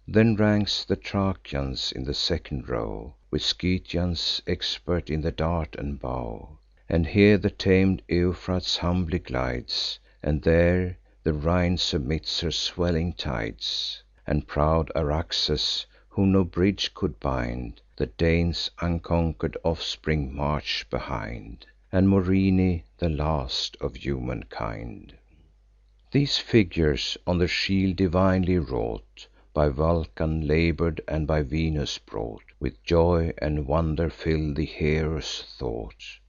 Then ranks the Thracians in the second row, With Scythians, expert in the dart and bow. And here the tamed Euphrates humbly glides, and there the Rhine submits her swelling tides. And proud Araxes, whom no bridge could bind, the Danes' unconquer'd offspring march behind, And Morini, the last of humankind. These figures, on the shield divinely wrought, By Vulcan labour'd, and by Venus brought, With joy and wonder fill the hero's thought.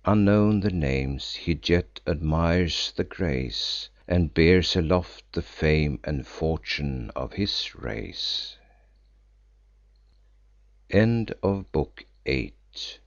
Unknown the names, he yet admires the grace, And bears aloft the fame and fortune of his race. Book 8.